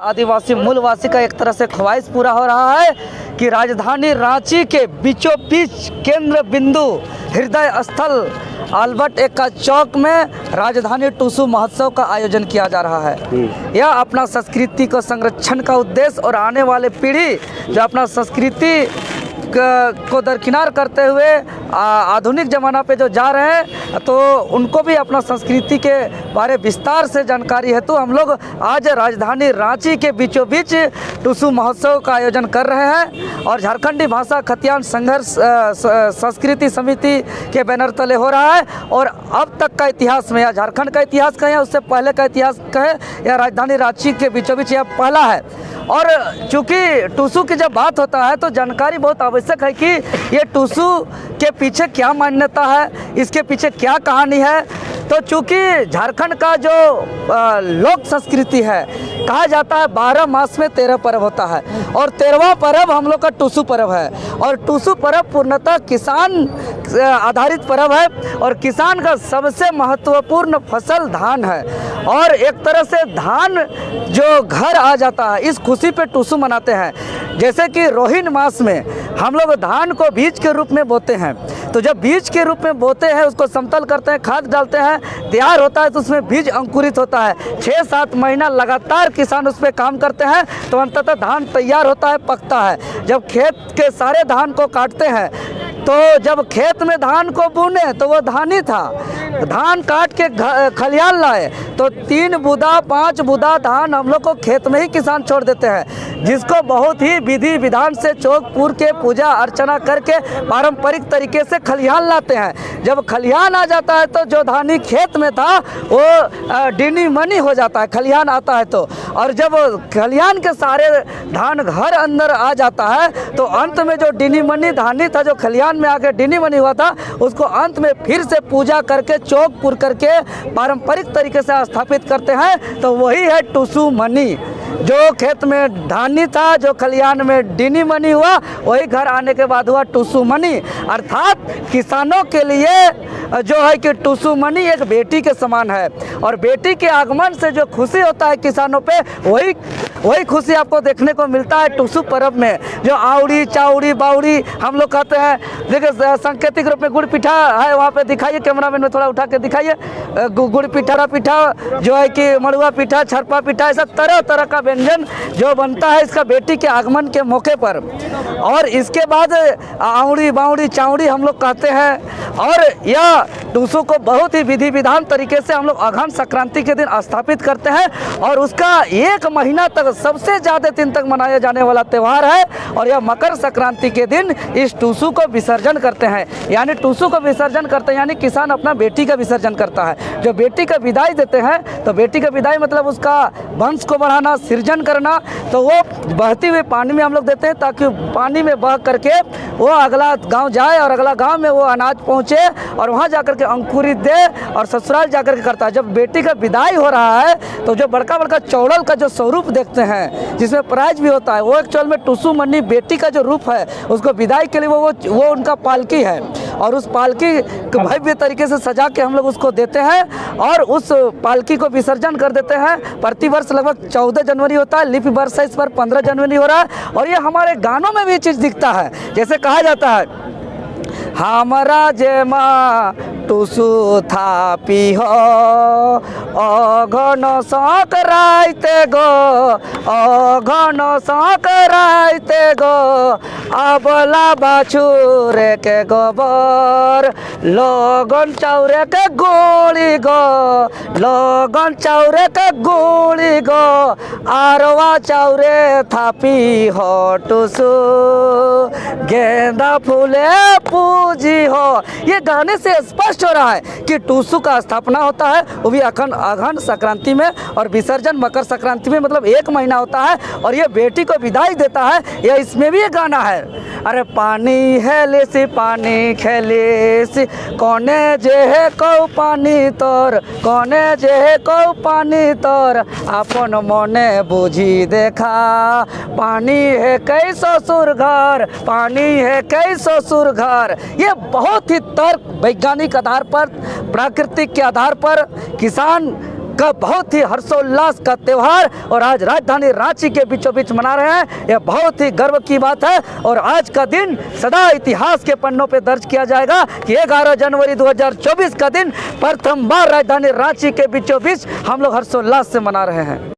आदिवासी मूलवासी का एक तरह से ख्वाहिश पूरा हो रहा है कि राजधानी रांची के बीचों बीच केंद्र बिंदु हृदय स्थल आल्बर्ट एक्का चौक में राजधानी टुसू महोत्सव का आयोजन किया जा रहा है। यह अपना संस्कृति को संरक्षण का उद्देश्य और आने वाले पीढ़ी जो अपना संस्कृति को दरकिनार करते हुए आधुनिक ज़माना पे जो जा रहे हैं तो उनको भी अपना संस्कृति के बारे विस्तार से जानकारी हेतु हम लोग आज राजधानी रांची के बीचों बीच टुसू महोत्सव का आयोजन कर रहे हैं और झारखंडी भाषा खतियान संघर्ष संस्कृति समिति के बैनर तले हो रहा है। और अब तक का इतिहास में या झारखंड का इतिहास कहें उससे पहले का इतिहास कहें या राजधानी रांची के बीचों बीच यह पहला है। और चूँकि टुसू की जब बात होता है तो जानकारी बहुत आवश्यक है कि ये टुसू के पीछे क्या मान्यता है, इसके पीछे क्या कहानी है। तो चूँकि झारखंड का जो लोक संस्कृति है, कहा जाता है 12 मास में 13 पर्व होता है और 13वां पर्व हम लोग का टुसू पर्व है। और टुसू पर्व पूर्णतः किसान आधारित पर्व है और किसान का सबसे महत्वपूर्ण फसल धान है। और एक तरह से धान जो घर आ जाता है इस खुशी पे टुसू मनाते हैं। जैसे कि रोहिन मास में हम लोग धान को बीज के रूप में बोते हैं, तो जब बीज के रूप में बोते हैं उसको समतल करते हैं, खाद डालते हैं, तैयार होता है तो उसमें बीज अंकुरित होता है। 6-7 महीना लगातार किसान उस पर काम करते हैं तो अंततः धान तैयार होता है, पकता है। जब खेत के सारे धान को काटते हैं तो जब खेत में धान को बुने तो वो धान ही था, धान काट के खलिहान लाए तो 3 बुदा 5 बुदा धान हम लोग को खेत में ही किसान छोड़ देते हैं, जिसको बहुत ही विधि विधान से चौक पूर के पूजा अर्चना करके पारंपरिक तरीके से खलिहान लाते हैं। जब खलिहान आ जाता है तो जो धानी खेत में था वो डिनी मनी हो जाता है, खलिहान आता है तो। और जब खलिहान के सारे धान घर अंदर आ जाता है तो अंत में जो डिनी मनी धानी था जो खलिहान में आके डिनी मनी हुआ था उसको अंत में फिर से पूजा करके चौक पुर करके पारंपरिक तरीके से स्थापित करते हैं। तो वही है टुसू मनी। जो खेत में धानी था, जो खलिहान में डिनी मनी हुआ, वही घर आने के बाद हुआ टुसू मनी। अर्थात किसानों के लिए जो है कि टुसू मनी एक बेटी के समान है और बेटी के आगमन से जो खुशी होता है किसानों पे वही खुशी आपको देखने को मिलता है टुसू पर्व में। जो आउड़ी चाउड़ी बाउड़ी हम लोग कहते हैं, देखिए सांकेतिक रूप में गुड़ पिठा है, वहाँ पे दिखाइए, कैमरामैन में थोड़ा उठा के दिखाइए। गुड़ पिठा जो है कि मड़ुआ पिठा, छरपा पिठा, ऐसा तरह तरह का व्यंजन जो बनता है इसका बेटी के आगमन के मौके पर। और इसके बाद आउड़ी बाउड़ी चाउड़ी हम लोग कहते हैं। और यह टुसू को बहुत ही विधि विधान तरीके से हम लोग अघन संक्रांति के दिन स्थापित करते हैं और उसका 1 महीना तक सबसे ज़्यादा दिन तक मनाया जाने वाला त्यौहार है। और यह मकर संक्रांति के दिन इस टुसू को विसर्जन करते हैं, यानी टुसू को विसर्जन करते हैं यानी किसान अपना बेटी का विसर्जन करता है। जो बेटी का विदाई देते हैं तो बेटी का विदाई मतलब उसका वंश को बढ़ाना, सृजन करना। तो वो बहती हुई पानी में हम लोग देते हैं ताकि पानी में बह करके वो अगला गांव जाए और अगला गांव में वो अनाज पहुंचे और वहां जाकर के अंकुरित दे और ससुराल जाकर के करता है। जब बेटी का विदाई हो रहा है तो जो बड़का बड़का चौड़ल का जो स्वरूप देखते हैं जिसमें प्राइज भी होता है, वो एक्चुअल में टुसू मनी बेटी का जो रूप है उसको विदाई के लिए वो उनका पालकी है और उस पालकी को भव्य तरीके से सजा के हम लोग उसको देते हैं और उस पालकी को विसर्जन कर देते हैं। प्रतिवर्ष लगभग 14 जनवरी होता है, लीप वर्ष है, इस पर 15 जनवरी हो रहा है। और ये हमारे गानों में भी चीज़ दिखता है, जैसे कहा जाता है हमरा जेमा टुसू थापी हो अघन संक्रांति गो, अघन संक्रांति गो, अबला बाछुरे के गोबर, लगन चाउरे के गोली गो, लगन चाउरे के गोली गो, आरवा चाउरे थापी हो टुसू, गेंदा फूले पूजी हो। ये गाने से स्पष्ट हो रहा है कि टुसू का स्थापना होता है वो भी अघन संक्रांति में और विसर्जन मकर संक्रांति में, मतलब 1 महीना होता है। और ये बेटी को विदाई देता है, यह इसमें भी एक गाना है। अरे पानी है लेसी पानी खेलेसी, कौने जे है कौ पानी तोर, कौने जे है कौ पानी तोर, अपन मने बुझी देखा, पानी है कई ससुर घर, पानी है कई ससुर घर। ये बहुत ही तर्क वैज्ञानिक आधार पर, प्राकृतिक के आधार पर, किसान का बहुत ही हर्षोल्लास का त्यौहार और आज राजधानी रांची के बीचों बीच मना रहे हैं। यह बहुत ही गर्व की बात है और आज का दिन सदा इतिहास के पन्नों पे दर्ज किया जाएगा कि 11 जनवरी 2024 का दिन प्रथम बार राजधानी रांची के बीचों बीच हम लोग हर्षोल्लास से मना रहे हैं।